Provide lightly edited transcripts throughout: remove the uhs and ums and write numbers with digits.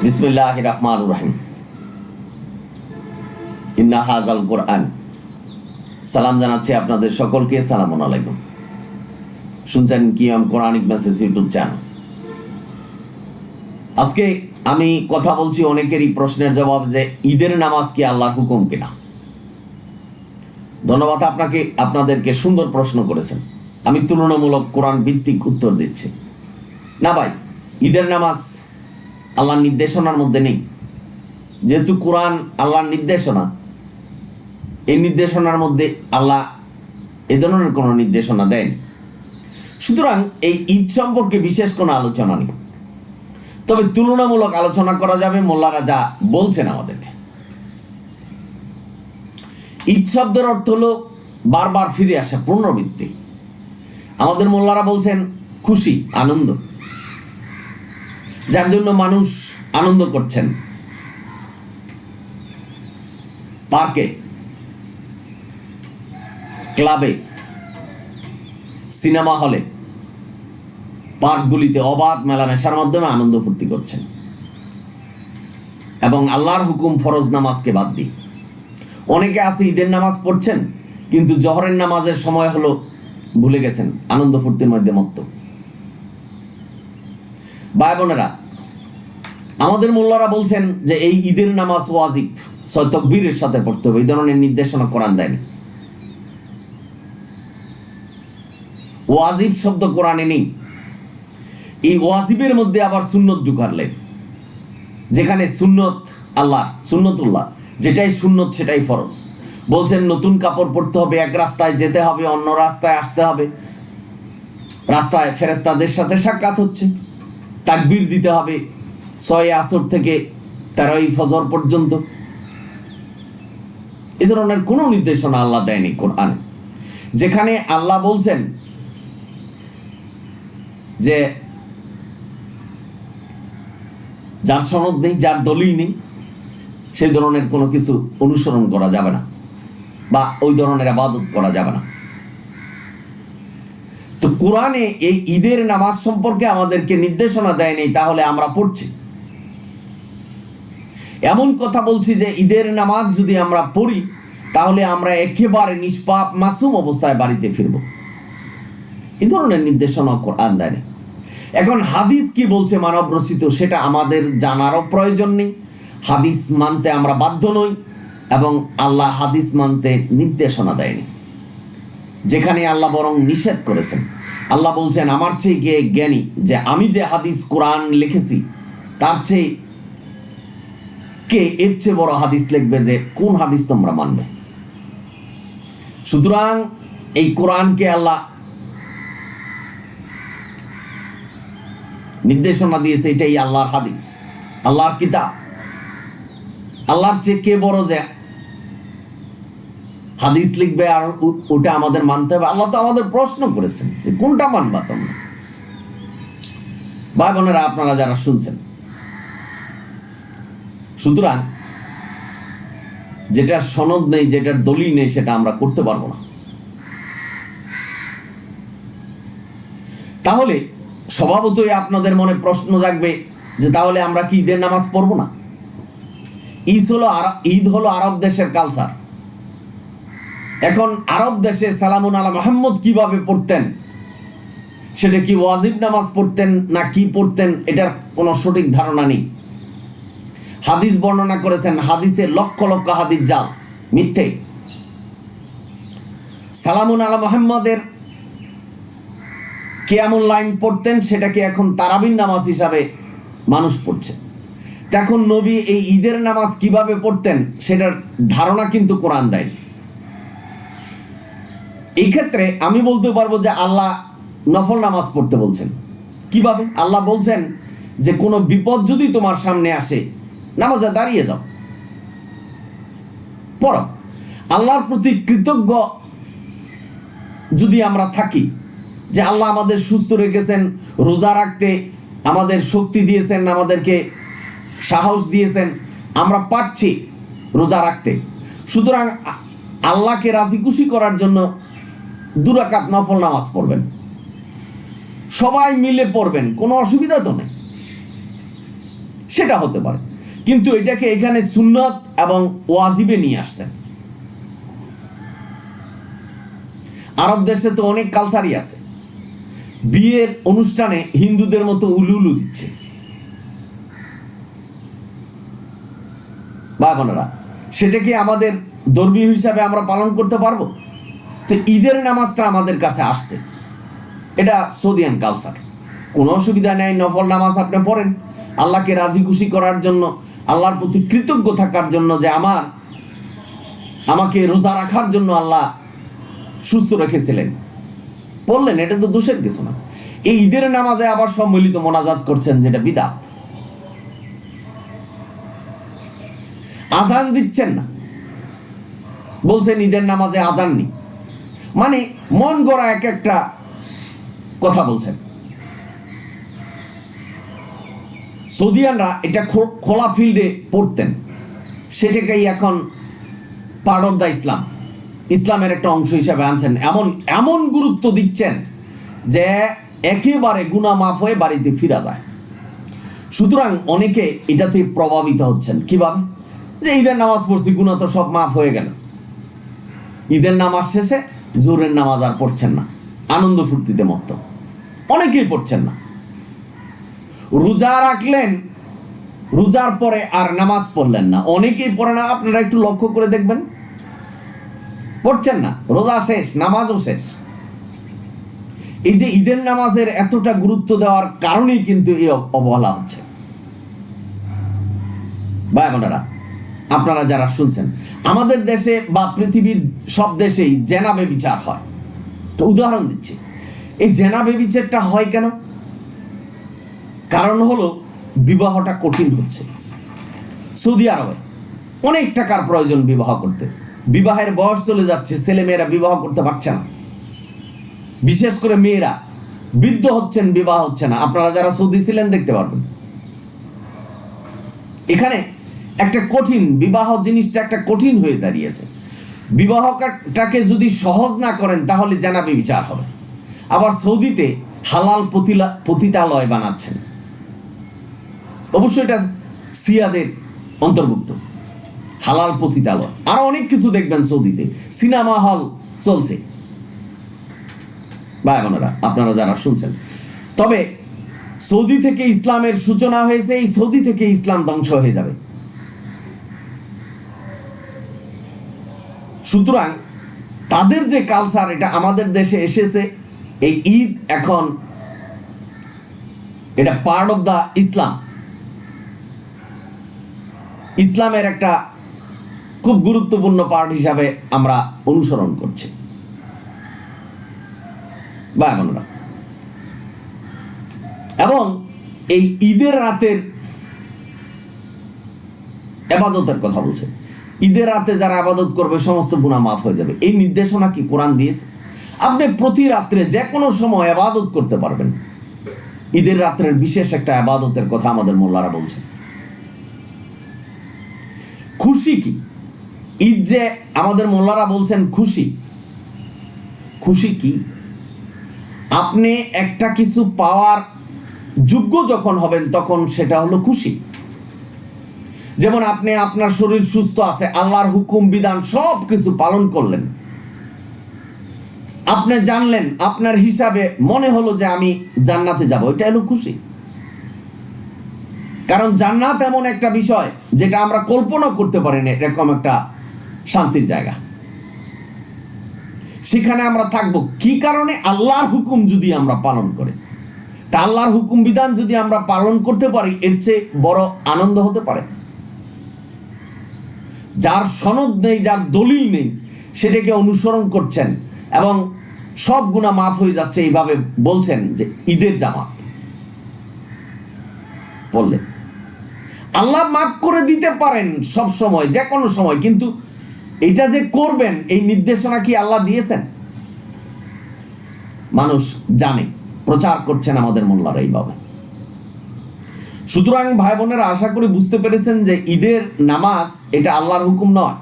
বিসমিল্লাহির রহমানির রহিম। ইন্না হাযাল কুরআন। সালাম জানাচ্ছি আপনাদের সকলকে। সালামুন আলাইকুম। শুনছেন QM Quranic Messages YouTube channel. আজকে আমি কথা বলছি অনেকেরই প্রশ্নের জবাব যে ঈদের নামাজ কি আল্লাহর হুকুম কিনা। ধন্যবাদ আপনাদেরকে সুন্দর প্রশ্ন করেছেন। আমি তুলনামূলক কোরআন ভিত্তিক উত্তর দিচ্ছি। না ভাই, ঈদের নামাজ আল্লাহর নির্দেশনার মধ্যে নেই। যেহেতু কোরআন আল্লাহর নির্দেশনা, এই নির্দেশনার মধ্যে আল্লাহ এ ধরনের কোনো নির্দেশনা দেয়নি। সুতরাং এই ঈদ সম্পর্কে বিশেষ কোনো আলোচনা নেই, তবে তুলনামূলক আলোচনা করা যাবে মোল্লারা যা বলছেন আমাদেরকে। ঈদ শব্দের অর্থ হলো বারবার ফিরে আসা, পুনরাবৃত্তি। আমাদের মোল্লারা বলছেন খুশি, আনন্দ, যার জন্য মানুষ আনন্দ করছেন। পার্কে, ক্লাবে, সিনেমা হলে, পার্কগুলিতে অবাধ মেলামেশার মাধ্যমে আনন্দ ফুর্তি করছেন এবং আল্লাহর হুকুম ফরজ নামাজকে বাদ দিয়ে। অনেকে আছে ঈদের নামাজ পড়ছেন কিন্তু জহরের নামাজের সময় হলো ভুলে গেছেন, আনন্দ ফুর্তির মধ্যে মত্ত। ভাই বোনেরা, আমাদের মোল্লারা বলছেন যে এই ঈদের নামাজ ওয়াজিব, 6 তাকবীরের সাথে পড়তে হবে। এই ধরনের নির্দেশনা কোরআন দেয়নি। ওয়াজিব শব্দ কোরআনে নেই। এই ওয়াজিবের মধ্যে আবার সুন্নত ঢুকালেন, যেখানে সুন্নত আল্লাহ, সুন্নতুল্লাহ, যেটাই সুন্নত সেটাই ফরজ। বলছেন নতুন কাপড় পরতে হবে, এক রাস্তায় যেতে হবে, অন্য রাস্তায় আসতে হবে, রাস্তায় ফেরেশতাদের সাথে সাক্ষাৎ হচ্ছে, তাকবীর দিতে হবে 6 আসর থেকে 13 ফজর পর্যন্ত। এ ধরনের কোনো নির্দেশনা আল্লাহ দেয়নি কোরআনে। যেখানে আল্লাহ বলছেন যে যার সনদ নেই, যার দলিল নেই, সেই ধরনের কোনো কিছু অনুসরণ করা যাবে না বা ওই ধরনের ইবাদত করা যাবে না। তো কোরআনে এই ঈদের নামাজ সম্পর্কে আমাদেরকে নির্দেশনা দেয়নি, তাহলে আমরা পড়ছি। এমন কথা বলছি যে ঈদের নামাজ যদি আমরা পড়ি তাহলে আমরা একেবারে নিষ্পাপ মাসুম অবস্থায় বাড়িতে ফিরব। এই ধরনের নির্দেশনা কোরআন দেয়নি। এখন হাদিস কি বলছে মানব রচিত, সেটা আমাদের জানারও প্রয়োজন নেই। হাদিস মানতে আমরা বাধ্য নই এবং আল্লাহ হাদিস মানতে নির্দেশনা দেয়নি, যেখানে আল্লাহ বরং নিষেধ করেছেন। আল্লাহ বলছেন আমার চেয়ে কে জ্ঞানী, যে আমি যে হাদিস কোরআন লিখেছি তার চেয়ে কে এর চেয়ে বড় হাদিস লিখবে, যে কোন হাদিস তোমরা মানবে। সুতরাং এই কোরআনকে আল্লাহ নির্দেশনা দিয়েছে, এটাই আল্লাহর হাদিস, আল্লাহর কিতাব। আল্লাহর চেয়ে কে বড় যে হাদিস লিখবে আর ওটা আমাদের মানতে হবে। আল্লাহ তো আমাদের প্রশ্ন করেছেন যে কোনটা মানবা তোমরা। ভাই বোনেরা, আপনারা যারা শুনছেন, সুতরাং যেটার সনদ নেই, যেটার দলিল নেই, সেটা আমরা করতে পারবো না। তাহলে স্বভাবতই আপনাদের মনে প্রশ্ন জাগবে যে তাহলে আমরা কি ঈদের নামাজ পড়বো না? ঈদ হলো আরব দেশের কালচার। এখন আরব দেশে সালামুন আলা মুহাম্মদ কিভাবে পড়তেন, সেটা কি ওয়াজিব নামাজ পড়তেন না কি পড়তেন, এটার কোনো সঠিক ধারণা নেই। হাদিস বর্ণনা করেছেন, হাদিসে লক্ষ লক্ষ হাদিস জাল, মিথ্যে। সালামুন আলা মুহাম্মদের কিয়ামুল লাইল পড়তেন, সেটাকে এখন তারাবির নামাজ হিসাবে মানুষ পড়ছে। এখন নবী এই ঈদের নামাজ কিভাবে পড়তেন সেটার ধারণা কিন্তু কোরআন দেয়। এই ক্ষেত্রে আমি বলতে পারবো যে আল্লাহ নফল নামাজ পড়তে বলছেন। কিভাবে? আল্লাহ বলছেন যে কোনো বিপদ যদি তোমার সামনে আসে, নামাজে দাঁড়িয়ে যাও, পড়ো। আল্লাহর প্রতি কৃতজ্ঞ যদি আমরা থাকি যে আল্লাহ আমাদের সুস্থ রেখেছেন, রোজা রাখতে আমাদের শক্তি দিয়েছেন, আমাদেরকে সাহস দিয়েছেন, আমরা পারছি রোজা রাখতে, সুতরাং আল্লাহকে রাজি খুশি করার জন্য 2 রাকাত নফল নামাজ পড়বেন, সবাই মিলে পড়বেন, কোনো অসুবিধা তো নেই। সেটা হতে পারে, কিন্তু এটাকে এখানে সুন্নত এবং ওয়াজিবে নিয়ে আসছেন। আরব দেশে তো অনেক কালচারই আছে, বিয়ের অনুষ্ঠানে হিন্দুদের মতো উলুলু দিচ্ছে। বা বোনেরা, সেটাকে আমাদের ধর্মীয় হিসাবে আমরা পালন করতে পারবো? তো ঈদের নামাজটা আমাদের কাছে আসছে, এটা সৌদিয়ান কালচার, কোনো অসুবিধা নেই। নফল নামাজ আপনি পড়েন আল্লাহকে রাজি খুশি করার জন্য, আল্লাহর প্রতি কৃতজ্ঞ থাকার জন্য যে আমাকে রোজা রাখার জন্য আল্লাহ সুস্থ রেখেছিলেন, পড়লেন, এটা তো দোষের কিছু না। এই ঈদের নামাজে আবার সম্মিলিত মোনাজাত করছেন, যেটা বিদআত। আজান দিচ্ছেন না, বলছেন ঈদের নামাজে আজান নেই, মানে মন গড়া এক একটা কথা বলছেন। সৌদিয়ানরা এটা খোলা ফিল্ডে পড়তেন, সেটাকেই এখন পার্ট অফ দ্য ইসলামের একটা অংশ হিসাবে আনছেন, এমন গুরুত্ব দিচ্ছেন যে একেবারে গুনাহ মাফ হয়ে বাড়িতে ফিরা যায়। সুতরাং অনেকে এটাতে প্রভাবিত হচ্ছেন। কিভাবে? যে ঈদের নামাজ পড়ছি, গুনাহ তো সব মাফ হয়ে গেল। ঈদের নামাজ শেষে জোহরের নামাজ আর পড়ছেন না, আনন্দ ফুর্তিতে মত্ত, অনেকেই পড়ছেন না। রোজা রাখলেন, রোজার পরে আর নামাজ পড়লেন না, অনেকেই পড়ে না। আপনারা একটু লক্ষ্য করে দেখবেন, পড়ছেন না, রোজা শেষ, নামাজও শেষ। এই যে ঈদের নামাজের এতটা গুরুত্ব দেওয়ার কারণেই কিন্তু এই অবহেলা হচ্ছে। ভাই বোনেরা, আপনারা যারা শুনছেন, আমাদের দেশে বা পৃথিবীর সব দেশেই জেনা ব্যভিচার হয়। তো উদাহরণ দিচ্ছি, এই জেনা ব্যভিচারটা হয় কেন? কারণ হলো বিবাহটা কঠিন হচ্ছে। সৌদি আরবে অনেক টাকার প্রয়োজন বিবাহ করতে, বিবাহের বয়স চলে যাচ্ছে, ছেলে মেয়েরা বিবাহ করতে পারছে না, বিশেষ করে মেয়েরা বৃদ্ধ হচ্ছেন, বিবাহ হচ্ছে না। আপনারা যারা সৌদি ছিলেন দেখতে পারবেন, এখানে একটা কঠিন বিবাহ জিনিসটা একটা কঠিন হয়ে দাঁড়িয়েছে। বিবাহটাকে যদি সহজ না করেন তাহলে জেনা ব্যভিচার হবে। আবার সৌদিতে হালাল পতিতালয় বানাচ্ছেন, অবশ্যই এটা সিয়াদের অন্তর্ভুক্ত, হালাল পতিতালয়। আরো অনেক কিছু দেখবেন সৌদিতে, সিনেমা হল চলছে। ভাই বোনেরা, আপনারা যারা শুনছেন, তবে সৌদি থেকে ইসলামের সূচনা হয়েছে, এই সৌদি থেকে ইসলাম ধ্বংস হয়ে যাবে। সুতরাং তাদের যে কালচার, এটা আমাদের দেশে এসেছে। এই ঈদ এখন এটা পার্ট অফ দ্য ইসলামের একটা খুব গুরুত্বপূর্ণ পার্ট হিসাবে আমরা অনুসরণ করছি। ভাই বোনেরা, এবং এই ঈদের রাতের ইবাদতের কথা বলছে। ঈদের রাতে যারা ইবাদত করবে সমস্ত গুনাহ মাফ হয়ে যাবে, এই নির্দেশনা কি কোরআন দিয়েছে? আপনি প্রতি রাত্রে যে কোনো সময় ইবাদত করতে পারবেন। ঈদের রাত্রের বিশেষ একটা ইবাদতের কথা আমাদের মোল্লারা বলছে। খুশি কি? ঈদ যে আমাদের মোল্লারা বলছেন খুশি, খুশি কি? আপনি একটা কিছু পাওয়ার যোগ্য যখন হবেন তখন সেটা হলো খুশি। যেমন আপনি আপনার শরীর সুস্থ আছে, আল্লাহর হুকুম বিধান সব কিছু পালন করলেন, আপনি জানলেন, আপনার হিসাবে মনে হলো যে আমি জান্নাতে যাব, এটা হলো খুশি। কারণ জান্নাত এমন একটা বিষয় যেটা আমরা কল্পনা করতে পারি না, এরকম একটা শান্তির জায়গা। সেখানে আমরা থাকবো কি কারণে? আল্লাহর হুকুম যদি আমরা পালন করি, তা আল্লাহর হুকুম বিধান যদি আমরা পালন করতে পারি, এর চেয়ে বড় আনন্দ হতে পারে? যার সনদ নেই, যার দলিল নেই, সেটাকে অনুসরণ করছেন এবং সব গুনাহ মাফ হয়ে যাচ্ছে, এইভাবে বলছেন যে ঈদের জামাত বললে আল্লাহ মাফ করে দিতে পারেন সব সময়, যে কোনো সময়, কিন্তু এটা যে করবেন এই নির্দেশনা কি আল্লাহ দিয়েছেন? মানুষ জানে, প্রচার করছেন আমাদের মোল্লারা এইভাবে। সুতরাং ভাই বোনেরা, আশা করি বুঝতে পেরেছেন যে ঈদের নামাজ এটা আল্লাহর হুকুম নয়।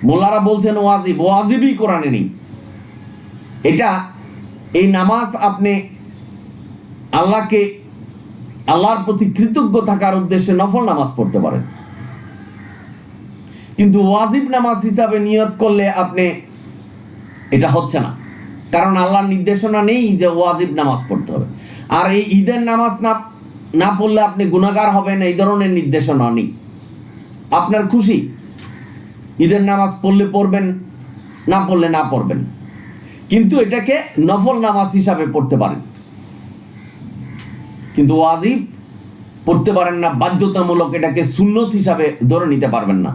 মোল্লারা বলছেন ওয়াজিব, ওয়াজিবই কোরআনে নেই। এটা এই নামাজ আপনি আল্লাহর প্রতি কৃতজ্ঞ থাকার উদ্দেশ্যে নফল নামাজ পড়তে পারেন। কিন্তু ওয়াজিব নামাজ হিসাবে নিয়ত করলে আপনি এটা হচ্ছে না, কারণ আল্লাহর নির্দেশনা নেই যে ওয়াজিব নামাজ পড়তে হবে। আর এই ঈদের নামাজ না পড়লে আপনি গুনাহগার হবেন, এই ধরনের নির্দেশনা নেই। আপনার খুশি, ঈদের নামাজ পড়লে পড়বেন, না পড়লে না পড়বেন, কিন্তু এটাকে নফল নামাজ হিসাবে পড়তে পারেন। কিন্তু ওয়াজিব পড়তে পারেন না, বাধ্যতামূলক এটাকে সুন্নত হিসাবে ধরে নিতে পারবেন না।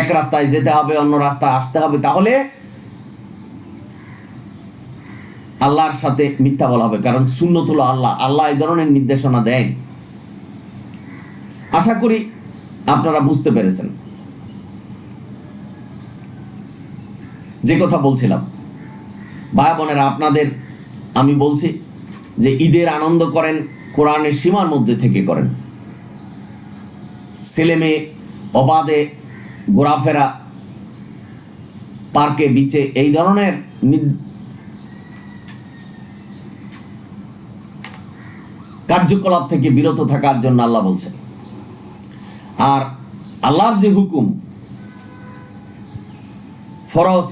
এক রাস্তায় যেতে হবে, অন্য রাস্তায় আসতে হবে, তাহলে আল্লাহর সাথে মিথ্যা বলা হবে, কারণ সুন্নত হলো আল্লাহ এই ধরনের নির্দেশনা দেন। আশা করি আপনারা বুঝতে পেরেছেন যে কথা বলছিলাম। ভাই বোনেরা, আপনাদের আমি বলছি যে ঈদের আনন্দ করেন, কোরআনের সীমার মধ্যে থেকে করেন। ছেলে মেয়ে অবাধে ঘোরাফেরা, পার্কে, বিচে, এই ধরনের কার্যকলাপ থেকে বিরত থাকার জন্য আল্লাহ বলছেন। আর আল্লাহর যে হুকুম, ফরজ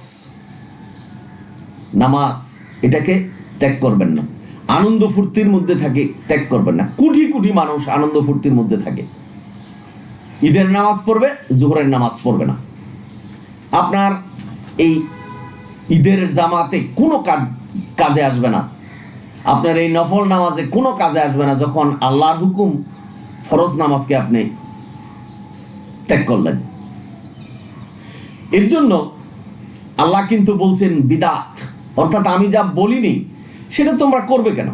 নামাজ, এটাকে ত্যাগ করবেন না। আনন্দ ফুর্তির মধ্যে থাকে, ত্যাগ করবেন না। কোটি কোটি মানুষ আনন্দ ফুর্তির মধ্যে থাকে, ঈদের নামাজ পড়বে, জোহরের নামাজ পড়বে না। আপনার এই ঈদের জামাতে কোনো কাজে আসবে না, আপনার এই নফল নামাজে কোনো কাজে আসবে না, যখন আল্লাহর হুকুম ফরজ নামাজকে আপনি ত্যাগ করলেন। এর জন্য আল্লাহ কিন্তু বলছেন বিদাত, অর্থাৎ আমি যা বলিনি সেটা তোমরা করবে কেন,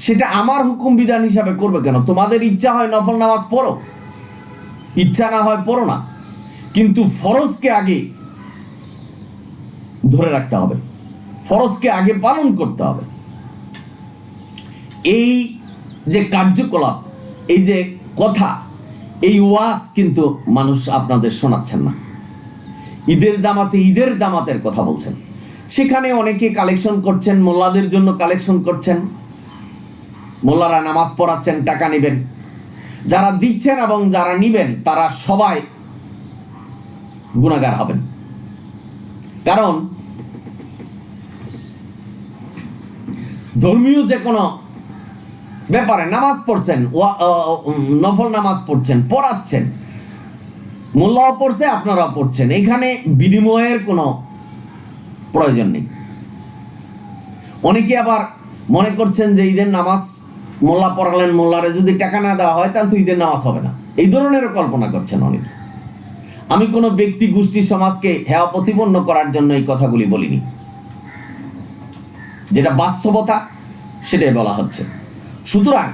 সেটা আমার হুকুম বিধান হিসাবে করবে কেন? তোমাদের ইচ্ছা হয় নফল নামাজ পড়ো, ইচ্ছা না হয় পড়ো না, কিন্তু ফরজকে আগে ধরে রাখতে হবে, ফরজকে আগে পালন করতে হবে। এই যে কার্যকলাপ, এই যে কথা, এই ওয়াজ কিন্তু মানুষ আপনাদের শোনাচ্ছেন না। ঈদের জামাতের কথা বলছেন, সেখানে অনেকে কালেকশন করছেন, মোল্লাদের জন্য কালেকশন করছেন, মোল্লারা নামাজ পড়াচ্ছেন, টাকা নেবেন। যারা দিচ্ছেন এবং যারা নিবেন তারা সবাই গুনাহগার হবেন, কারণ ধর্মীয় যে কোনো ব্যাপারে নামাজ পড়ছেন, নফল নামাজ পড়ছেন, পড়াচ্ছেন, মোল্লাও পড়ছে, আপনারাও পড়ছেন, এখানে বিনিময়ের কোনো প্রয়োজন নেই। অনেকে আবার মনে করছেন যে ঈদের নামাজ মোল্লা পড়ালেন, মোল্লারে যদি টাকা না দেওয়া হয় তাহলে তো ঈদের নামাজ হবে না, এই ধরনের কল্পনা করছেন অনেকে। আমি কোনো ব্যক্তি, গোষ্ঠী, সমাজকে হেয় প্রতিপন্ন করার জন্য এই কথাগুলি বলিনি, যেটা বাস্তবতা সেটাই বলা হচ্ছে। সুতরাং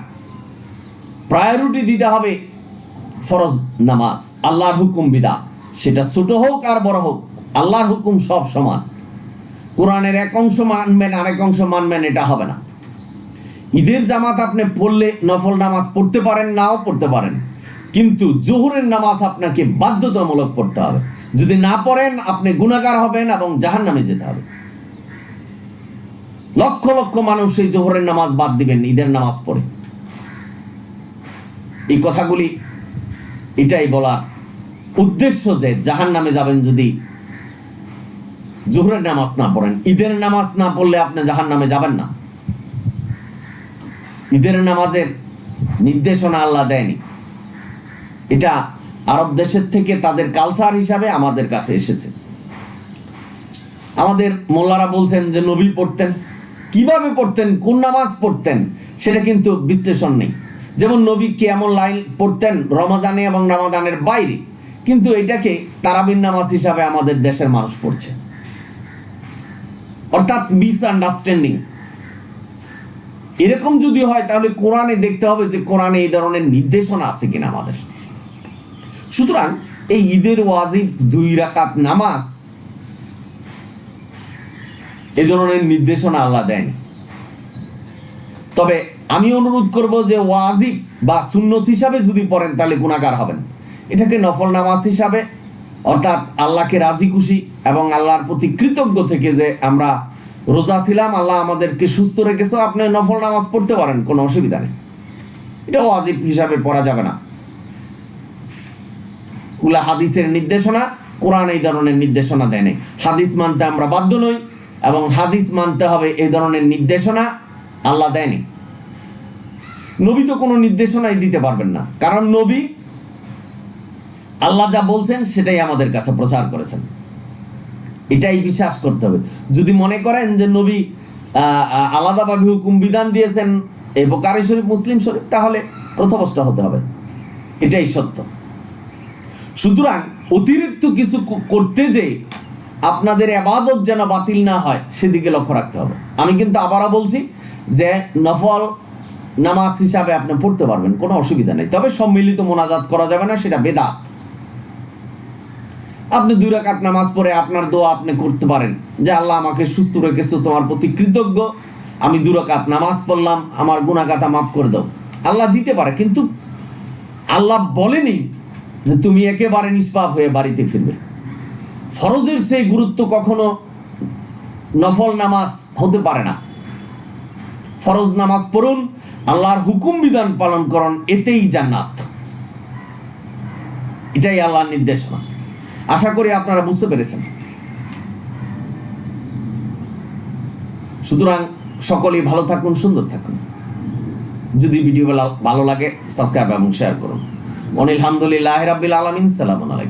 প্রায়োরিটি দিতে হবে ফরজ নামাজ, আল্লাহর হুকুম বিধান, সেটা ছোট হোক আর বড় হোক, আল্লাহর হুকুম সব সমান। কোরআনের এক অংশ মানবেন, আরেক অংশ মানবেন, এটা হবে না। ঈদের জামাত আপনি পড়লে নফল নামাজ পড়তে পারেন, নাও পড়তে পারেন, কিন্তু জোহরের নামাজ আপনাকে বাধ্যতামূলক পড়তে হবে। যদি না পড়েন আপনি গুনাহগার হবেন এবং জাহান্নামে যেতে হবে। লক্ষ লক্ষ মানুষ এই জোহরের নামাজ বাদ দিবেন ঈদের নামাজ পড়ে। এই কথাগুলি এটাই বলার উদ্দেশ্য যে জাহান্নামে যাবেন যদি জোহরের নামাজ না পড়েন। ঈদের নামাজ না পড়লে আপনি জাহান্নামে যাবেন না। ঈদের নামাজের নির্দেশনা আল্লাহ দেয়নি, এটা আরব দেশের থেকে তাদের কালচার হিসাবে আমাদের কাছে এসেছে। আমাদের মোল্লারা বলছেন যে নবী পড়তেন, কিভাবে পড়তেন, কোন নামাজ পড়তেন, সেটা কিন্তু বিশ্লেষণ নেই। যেমন নবী কেমন লাইন পড়তেন রমাদানে এবং রমাদানের বাইরে, কিন্তু এটাকে তারাবির নামাজ হিসাবে আমাদের দেশের মানুষ পড়ছে, অর্থাৎ মিসআন্ডারস্ট্যান্ডিং। এরকম যদি হয় তাহলে কোরআনে দেখতে হবে যে কোরআনে এই ধরনের নির্দেশনা আছে কিনা আমাদের। সুতরাং এই ঈদের ওয়াজিব 2 রাকাত নামাজ, এই ধরনের নির্দেশনা আল্লাহ দেন। তবে আমি অনুরোধ করব যে ওয়াজিব বা সুন্নত হিসাবে যদি পড়েন তাহলে গুনাহগার হবেন। এটাকে নফল নামাজ হিসাবে, অর্থাৎ আল্লাহকে রাজি খুশি এবং আল্লাহর প্রতি কৃতজ্ঞ থেকে যে আমরা রোজা ছিলাম, আল্লাহ আমাদেরকে সুস্থ রেখেছে, আপনি নফল নামাজ পড়তে পারেন, কোনো অসুবিধা নেই। এটা ওয়াজিব হিসাবে পড়া যাবে না। ওগুলা হাদিসের নির্দেশনা, কোরআন এই ধরনের নির্দেশনা দেয়নি। হাদিস মানতে আমরা বাধ্য নই, এবং হাদিস মানতে হবে এই ধরনের নির্দেশনা আল্লাহ দেয়নি। নবী তো কোনো নির্দেশনাই দিতে পারবেন না, কারণ নবী আল্লাহ যা বলছেন সেটাই আমাদের কাছে প্রচার করেছেন। এটাই বিশ্বাস করতে হবে। যদি মনে করেন যে নবী আলাদাভাবে হুকুম বিধান দিয়েছেন এই বুখারী শরীফ, মুসলিম শরীফ, তাহলে প্রথমষ্ট হতে হবে। এটাই সত্য। সুতরাং অতিরিক্ত কিছু করতে যে আপনাদের ইবাদত যেন বাতিল না হয় সেদিকে লক্ষ্য রাখতে হবে। আমি কিন্তু আবারও বলছি যে নফল নামাজ হিসাবে আপনি পড়তে পারবেন, কোনো অসুবিধা নেই। তবে সম্মিলিত মোনাজাত করা যাবে না, সেটা বেদাত। আপনি 2 রাকাত নামাজ পড়ে আপনার দোয়া আপনি করতে পারেন যে আল্লাহ আমাকে সুস্থ রেখেছো, তোমার প্রতি কৃতজ্ঞ, আমি 2 রাকাত নামাজ পড়লাম, আমার গুনাহগাতা মাফ করে দাও। আল্লাহ দিতে পারে, কিন্তু আল্লাহ বলেনি যে তুমি একেবারে নিষ্পাপ হয়ে বাড়িতে ফিরবে। ফরজের চেয়ে গুরুত্ব কখনো নফল নামাজ হতে পারে না। ফরজ নামাজ পড়ুন, আল্লাহর হুকুম বিধান পালন করুন, এতেই জান্নাত। এটাই আল্লাহর নির্দেশনা। আশা করি আপনারা বুঝতে পেরেছেন। সুতরাং সকলেই ভালো থাকুন, সুন্দর থাকুন। যদি ভিডিও ভালো লাগে সাবস্ক্রাইব এবং শেয়ার করুন। আলহামদুলিল্লাহি রাব্বিল আলামিন। সালামু আলাইকুম।